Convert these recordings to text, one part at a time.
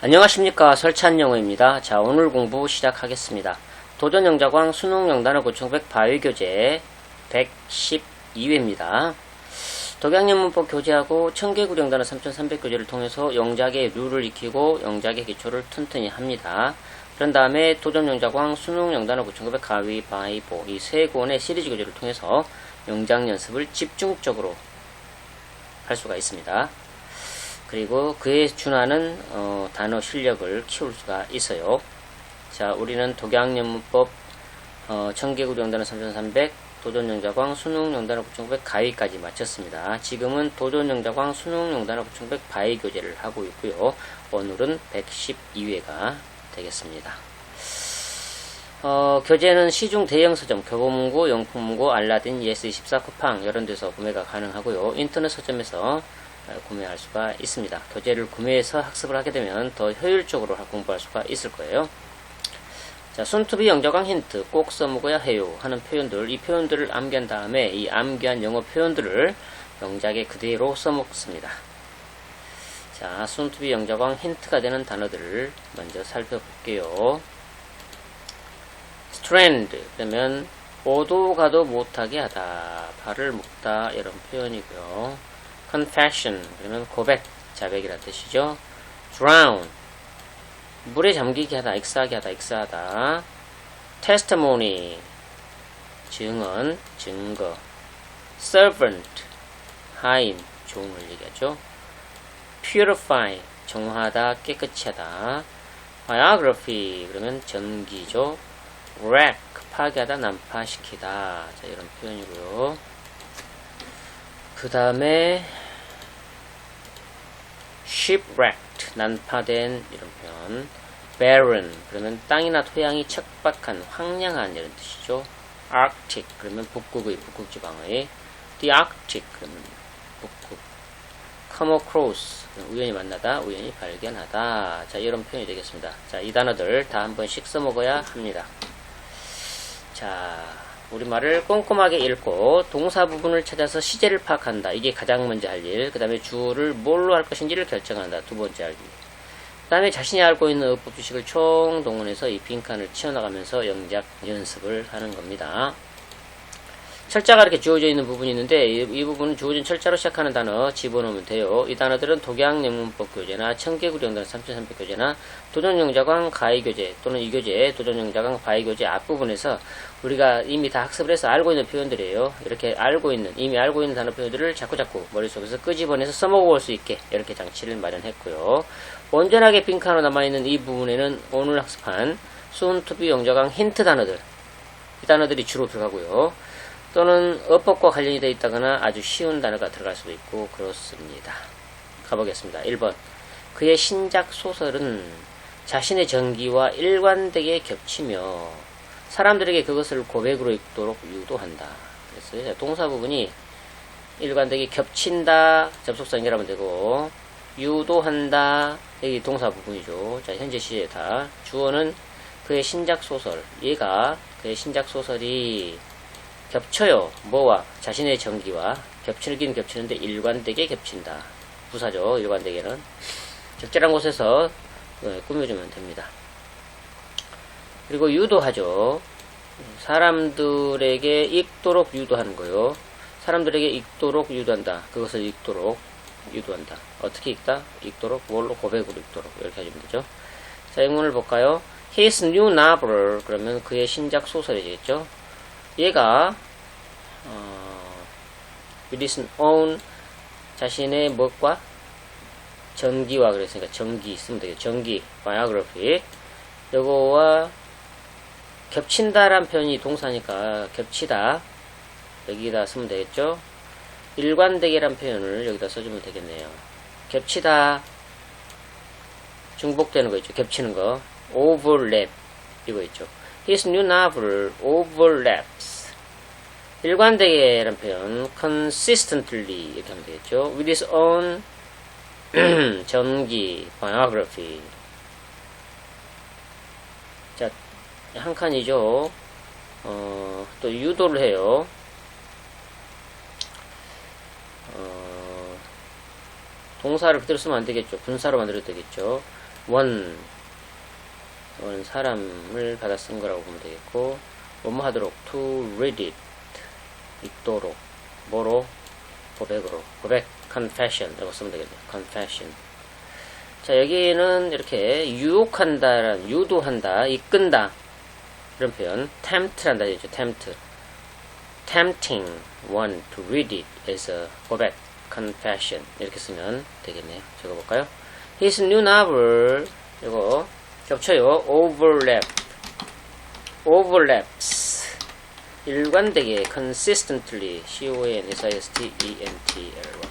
안녕하십니까, 설찬영어입니다. 자, 오늘 공부 시작하겠습니다. 도전영자광 수능영단어 9100 바위교재 112회입니다. 독약영문법 교재하고 청개구령단어 3300 교재를 통해서 영작의 룰을 익히고 영작의 기초를 튼튼히 합니다. 그런 다음에 도전영자광 수능영단어 9900 가위바위보 이 세 권의 시리즈 교재를 통해서 영작 연습을 집중적으로 할 수가 있습니다. 그리고 그에 준하는 단어 실력을 키울 수가 있어요. 자, 우리는 독약영문법 청개구령단어 3300 도전영자광 수능영단어 9900 가위까지 마쳤습니다. 지금은 도전영자광 수능영단어 9900 바위 교재를 하고 있고요. 오늘은 112회가 되겠습니다. 교재는 시중 대형 서점, 교보문고, 영풍문고, 알라딘, 예스24 쿠팡 이런 데서 구매가 가능하고요. 인터넷 서점에서 구매할 수가 있습니다. 교재를 구매해서 학습을 하게 되면 더 효율적으로 공부할 수가 있을 거예요. 자, 순투비 영자광 힌트 꼭 써먹어야 해요 하는 표현들, 이 표현들을 암기한 다음에 이 암기한 영어 표현들을 영작에 그대로 써먹습니다. 자, 순투비 영자광 힌트가 되는 단어들을 먼저 살펴볼게요. strand 그러면 오도 가도 못하게 하다, 발을 묶다 이런 표현이고요. confession 그러면 고백, 자백이라는 뜻이죠. drown 물에 잠기게 하다, 익사하게 하다, 익사하다. testimony 증언, 증거. servant 하인, 종을 얘기하죠. purify 정화하다, 깨끗이 하다. biography 그러면 전기죠. wreck 파괴하다, 난파시키다. 자, 이런 표현이고요. 그 다음에 shipwrecked 난파된 이런 표현. barren 그러면 땅이나 토양이 척박한, 황량한 이런 뜻이죠. arctic 그러면 북극의, 북극지방의. the arctic 그러면 북극. come across 우연히 만나다, 우연히 발견하다. 자, 이런 표현이 되겠습니다. 자, 이 단어들 다 한 번씩 써먹어야 합니다. 자, 우리말을 꼼꼼하게 읽고 동사 부분을 찾아서 시제를 파악한다. 이게 가장 먼저 할 일. 그 다음에 주어를 뭘로 할 것인지를 결정한다. 두 번째 할 일. 그 다음에 자신이 알고 있는 어법 지식을 총동원해서 이 빈칸을 치워나가면서 영작 연습을 하는 겁니다. 철자가 이렇게 주어져 있는 부분이 있는데 이 부분은 주어진 철자로 시작하는 단어 집어넣으면 돼요. 이 단어들은 독약영문법 교재나 청개구령단 3300 교재나 도전영자광 가위교재 또는 이 교재 도전영자광 바위교재 앞부분에서 우리가 이미 다 학습을 해서 알고 있는 표현들이에요. 이렇게 이미 알고 있는 단어 표현들을 자꾸자꾸 머릿속에서 끄집어내서 써먹어볼 수 있게 이렇게 장치를 마련했고요. 온전하게 빈칸으로 남아있는 이 부분에는 오늘 학습한 순투비 영자광 힌트 단어들, 이 단어들이 주로 들어가고요. 또는 어법과 관련이 되어 있다거나 아주 쉬운 단어가 들어갈 수도 있고 그렇습니다. 가보겠습니다. 1번 그의 신작 소설은 자신의 정기와 일관되게 겹치며 사람들에게 그것을 고백으로 읽도록 유도한다. 그랬어요. 동사 부분이 일관되게 겹친다, 접속사 연결하면 되고, 유도한다, 여기 동사 부분이죠. 자, 현재 시제다. 주어는 그의 신작 소설, 얘가 그의 신작 소설이 겹쳐요. 뭐와? 자신의 정기와. 겹치긴 겹치는데 일관되게 겹친다. 부사죠. 일관되게는. 적절한 곳에서 꾸며주면 됩니다. 그리고 유도하죠. 사람들에게 읽도록 유도하는 거요. 사람들에게 읽도록 유도한다. 그것을 읽도록 유도한다. 어떻게 읽다? 읽도록, 뭘로? 고백으로 읽도록. 이렇게 해주면 되죠. 자, 영문을 볼까요? His new novel. 그러면 그의 신작 소설이 되겠죠. 얘가 with his own 자신의 무엇과 전기와 그랬으니까 전기 쓰면 되겠죠. 전기 biography 요거와 겹친다란 표현이 동사니까 겹치다 여기다 쓰면 되겠죠. 일관되게란 표현을 여기다 써주면 되겠네요. 겹치다 중복되는 거 있죠. 겹치는 거 overlap 이거 있죠. His new novel overlaps. 일관되게란 표현 consistently 이렇게 하면 되겠죠. With his own 전기 biography. 자, 한 칸이죠. 또 유도를 해요. 동사를 그대로 쓰면 안 되겠죠. 분사로 만들어도 되겠죠. one 이거는 사람을 받아 쓴 거라고 보면 되겠고, 뭐뭐 하도록 to read it 읽도록 뭐로? 고백으로 고백 confession 이라고 쓰면 되겠네요. confession. 자, 여기는 이렇게 유혹한다, 유도한다, 이끈다 이런 표현 tempt한다 되죠. tempting one to read it as a 고백 confession 이렇게 쓰면 되겠네요. 적어볼까요? His new novel 이거 겹쳐요. overlaps 일관되게 consistently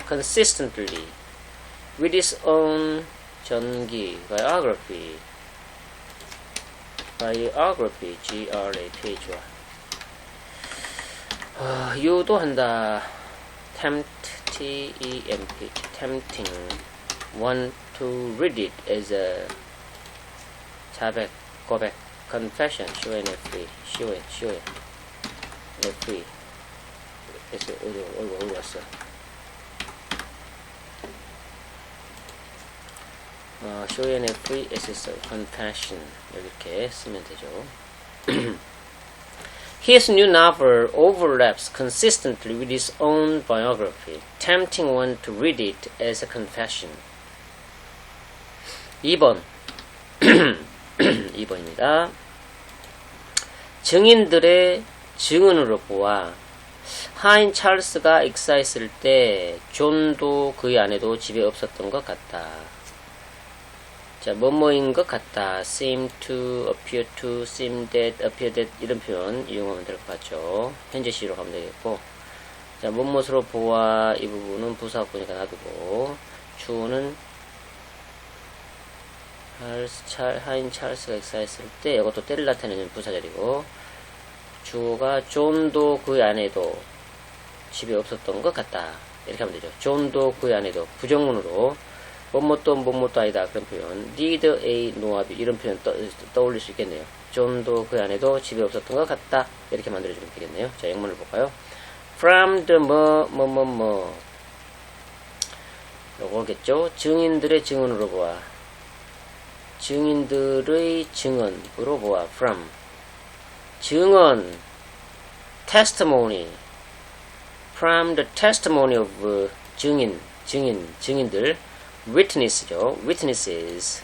consistently with its own 전기 biography GRAPH와 유도한다 tempting one to read it as a 자백 고백 confession CONFE 그래서 어디 왔어? CONFE SS confession 이렇게 쓰면 되죠. His new novel overlaps consistently with his own biography, tempting one to read it as a confession. 2번 2번입니다. 증인들의 증언으로 보아 하인 찰스가 익사했을 때 존도 그의 아내도 집에 없었던 것 같다. 자, 뭐뭐인 것 같다. seem to, appear to, seem that, appear that 이런 표현 이용하면 될 것 같죠. 현재 시로 가면 되겠고, 자, 뭐뭐으로 보아 이 부분은 부사구니까 놔두고, 주어는 하인 찰스가 익사했을 때 이것도 때를 나타내는 부사절이고, 주어가 존도 그의 아내도 집에 없었던 것 같다 이렇게 하면 되죠. 존도 그의 아내도 부정문으로 뭐뭐도 뭐뭐도 아니다 그런 표현 neither A nor B 이런 표현 떠올릴 수 있겠네요. 존도 그의 아내도 집에 없었던 것 같다 이렇게 만들어주면 되겠네요. 자, 영문을 볼까요? from the 요거겠죠. 증인들의 증언으로 보아 증인들의 증언으로 보아 from 증언 testimony from the testimony of 증인들 witness죠. witnesses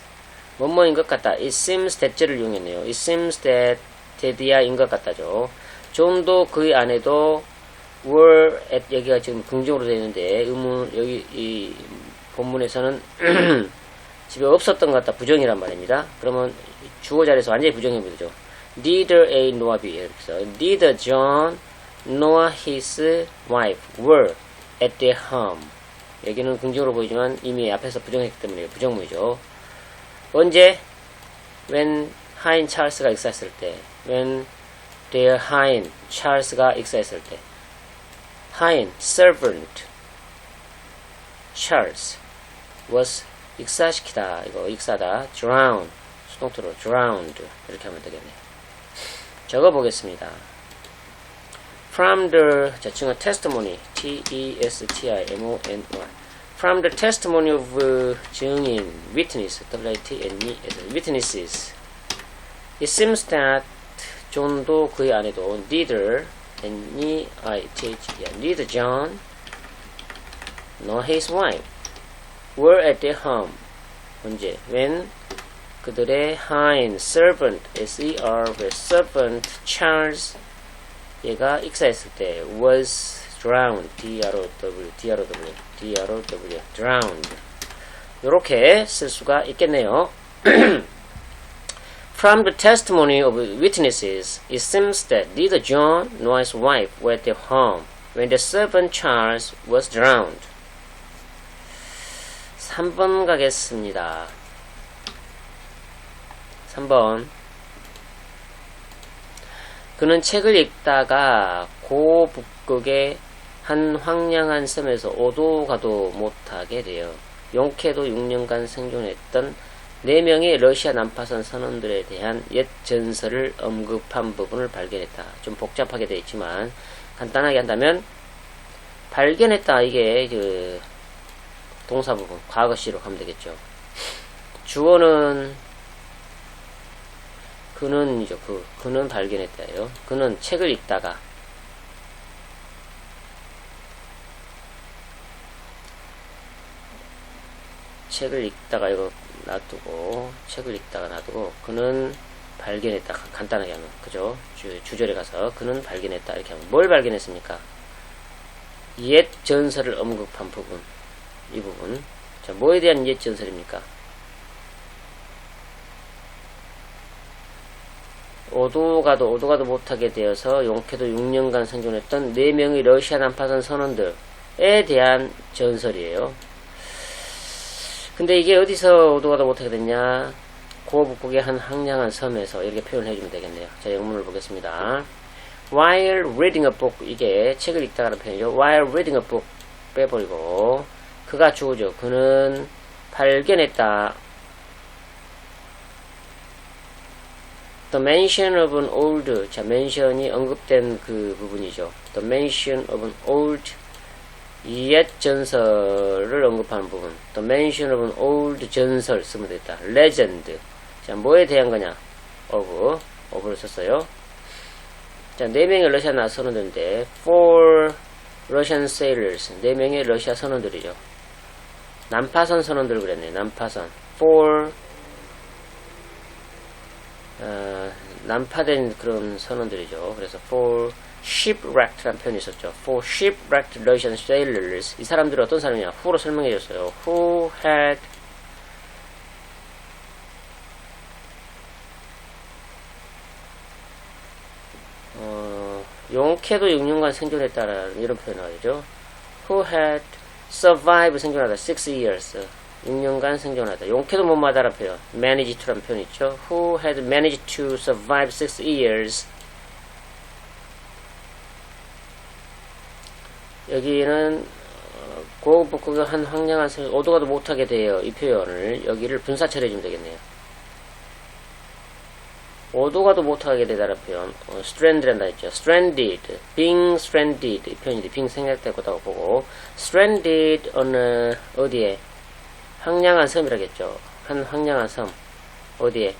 뭐뭐인 것 같다. it seems that를 이용했네요. it seems that that이야인 것 같다죠. 존도 그의 아내도 were at 여기가 지금 긍정으로 되어 있는데 의문 여기 이 본문에서는 집에 없었던 것 같다. 부정이란 말입니다. 그러면 주어 자리에서 완전히 부정이면 되죠. Neither A nor B 이렇게 해서 neither John nor his wife were at their home. 여기는 긍정으로 보이지만 이미 앞에서 부정했기 때문에 부정문이죠. 언제? When 하인 찰스가 익사했을 때. When their 하인 찰스가 익사했을 때. 하인 servant Charles was 익사시키다. 이거 익사다. drown 수동태로 drowned 이렇게 하면 되겠네요. 적어보겠습니다. From the 자, 증언 testimony testimony From the testimony of 증인 witness witnesses it seems that 존도 그의 아내도 neither neither John nor his wife were at their home 언제 when 그들의 하인 servant servant Charles 얘가 익사했을 때 was drowned drowned 요렇게 쓸 수가 있겠네요. From the testimony of witnesses it seems that neither John nor his wife were at their home when the servant Charles was drowned. 3번 가겠습니다. 3번 그는 책을 읽다가 고북극의 한 황량한 섬에서 오도 가도 못하게 되어 용케도 6년간 생존했던 4명의 러시아 난파선 선원들에 대한 옛 전설을 언급한 부분을 발견했다. 좀 복잡하게 되어 있지만 간단하게 한다면 발견했다 이게 그 동사 부분 과거시로 가면 되겠죠. 주어는 그는이죠. 그는 발견했다예요. 그는 책을 읽다가 이거 놔두고 책을 읽다가 놔두고 그는 발견했다. 간단하게 하면 그죠? 주절에 가서 그는 발견했다 이렇게 하면 뭘 발견했습니까? 옛 전설을 언급한 부분 이 부분. 자, 뭐에 대한 옛 전설입니까? 오도가도 못하게 되어서 용케도 6년간 생존했던 4명의 러시아 난파선 선원들에 대한 전설이에요. 근데 이게 어디서 오도가도 못하게 됐냐? 고북국의 한 황량한 섬에서 이렇게 표현해 주면 되겠네요. 자, 영문을 보겠습니다. While reading a book, 이게 책을 읽다가는 표현이죠. While reading a book 빼버리고 그가 주어죠. 그는 발견했다. The mention of an old, 자, mention이 언급된 그 부분이죠. The mention of an old, 옛 전설을 언급하는 부분. The mention of an old 전설 쓰면 되겠다. legend. 자, 뭐에 대한 거냐? of를 썼어요. 자, 4명의 러시아 선원들인데, 4 Russian sailors. 4명의 러시아 선원들이죠. 난파선 선원들 그랬네. 난파선. 4 난파된 그런 선원들이죠. 그래서 for shipwrecked라는 표현이 있었죠. for shipwrecked Russian sailors. 이 사람들은 어떤 사람이냐? who로 설명해 줬어요. who had 용케도 6년간 생존했다라는 이런 표현을 하죠. who had survived 생존하다 6 years. 6년간 생존하다. 용케도 못 마다라는 표현. manage to라는 표현이 있죠. who had managed to survive 6 years. 여기는 고북국의 한 황량한 생 오도가도 못하게 돼요. 이 표현을 여기를 분사 처리해주면 되겠네요. 오도가도 못하게 되다라는 표현. stranded란다 했죠. stranded, being stranded 이 표현인데 being 생략되고다고 보고 stranded on 어디에? 황량한 섬이라겠죠. 한 황량한 섬. 어디에?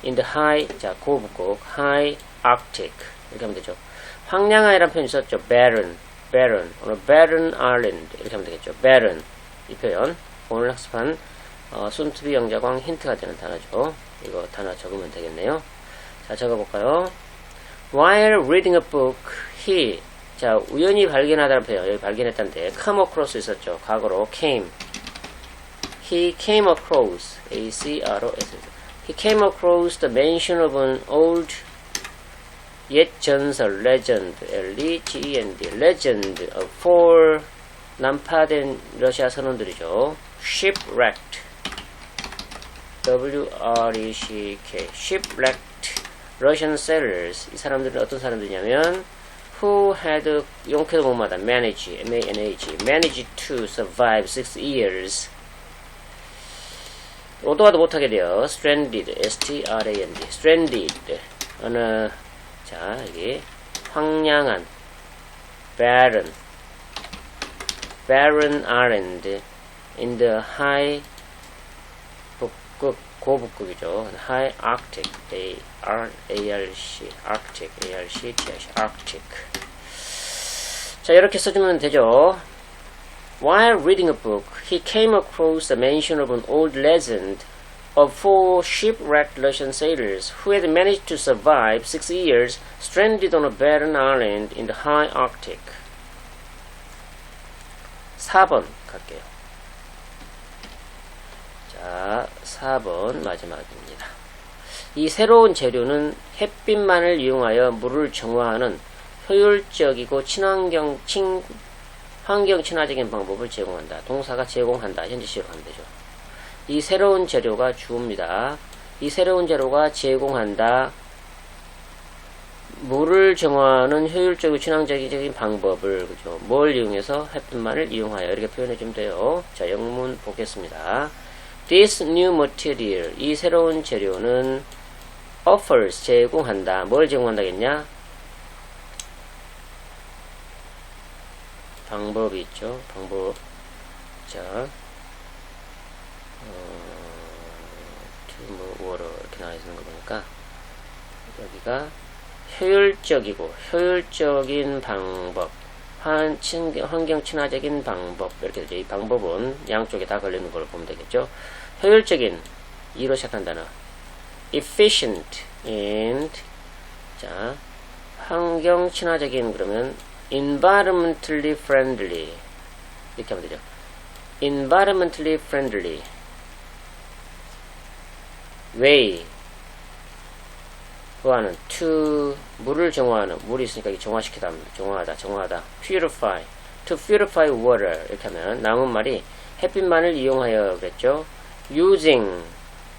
in the high, 자, 고북국, high Arctic. 이렇게 하면 되죠. 황량한이라는 표현이 있었죠. barren, on a barren island. 이렇게 하면 되겠죠. barren. 이 표현. 오늘 학습한, 순투비 영자광 힌트가 되는 단어죠. 이거 단어 적으면 되겠네요. 자, 적어볼까요? While reading a book, he. 자, 우연히 발견하다는 표현. 여기 발견했다는데, come across 있었죠. 과거로 came. He came across, A-C-R-O-S. He came across the mention of an old, 옛 전설, legend, L-E-G-E-N-D, legend of 4 난파된 러시아 선원들이죠. shipwrecked, W-R-E-C-K, shipwrecked Russian sailors. 이 사람들은 어떤 사람들이냐면 who had, 용케도 못마다 manage, M-A-N-A-G, managed to survive 6 years. 오도가도 못하게 돼요. stranded, S-T-R-A-N-D, stranded. 어느, 자, 여기, 황량한, barren island, in the high, 북극, 고북극이죠. high Arctic, A-R-A-R-C, Arctic, A-R-C-T-I-C, Arctic. 자, 이렇게 써주면 되죠. While reading a book, he came across the mention of an old legend of 4 shipwrecked Russian sailors who had managed to survive 6 years stranded on a barren island in the high Arctic. 4번 갈게요. 자, 4번 마지막입니다. 이 새로운 재료는 햇빛만을 이용하여 물을 정화하는 효율적이고 환경 친화적인 방법을 제공한다. 동사가 제공한다. 현재 시로 하면 되죠. 이 새로운 재료가 주어입니다. 이 새로운 재료가 제공한다. 물을 정화하는 효율적이고 친환경적인 방법을, 그죠? 뭘 이용해서? 햇빛만을 이용하여. 이렇게 표현해주면 돼요. 자, 영문 보겠습니다. This new material, 이 새로운 재료는 offers, 제공한다. 뭘 제공한다겠냐? 방법이 있죠. 방법. 자, 뭐 water 이렇게 나와 있는 거 보니까 여기가 효율적인 방법, 환경 친화적인 방법 이렇게 되죠. 이 방법은 양쪽에 다 걸리는 걸 보면 되겠죠. 효율적인 E로 시작한 단어 efficient and 자 환경 친화적인 그러면 environmentally friendly 이렇게 하면 되죠. environmentally friendly way 그거는 to 물을 정화하는 물이 있으니까 정화시키다 정화하다 purify to purify water 이렇게 하면 남은 말이 햇빛만을 이용하여 그랬죠. using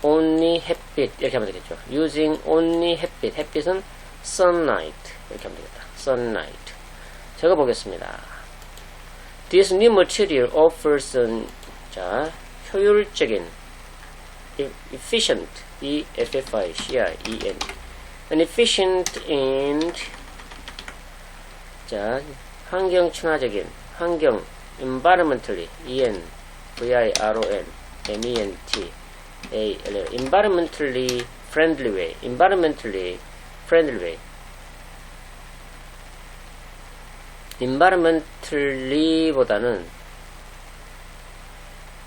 only 햇빛 이렇게 하면 되겠죠. using only 햇빛은 sunlight 이렇게 하면 되겠다. sunlight 적어보겠습니다. This new material offers 자 효율적인 efficient E-F-F-I-C-I-E-N an efficient and 자 환경 친화적인 환경 environmentally E-N-V-I-R-O-N M-E-N-T A-L-L environmentally friendly way environmentally 보다는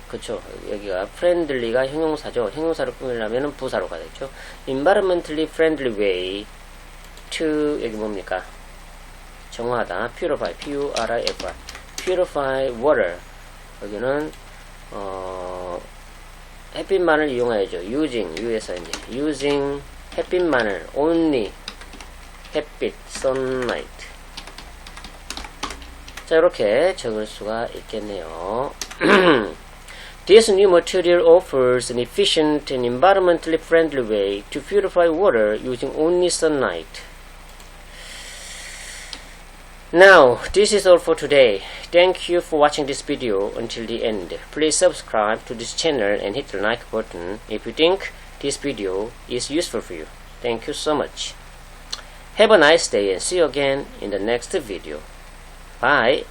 그쵸 여기가 friendly가 형용사죠. 형용사를 꾸미려면 부사로 가야겠죠. environmentally friendly way to 여기 뭡니까 정화하다 purify P-U-R-I-F-Y purify water 여기는 햇빛만을 이용하여죠. using U에서 이제 using 햇빛만을 only 햇빛 sunlight 자 이렇게 적을 수가 있겠네요. This new material offers an efficient and environmentally friendly way to purify water using only sunlight. Now, this is all for today. Thank you for watching this video until the end. Please subscribe to this channel and hit the like button if you think this video is useful for you. Thank you so much. Have a nice day and see you again in the next video. Bye.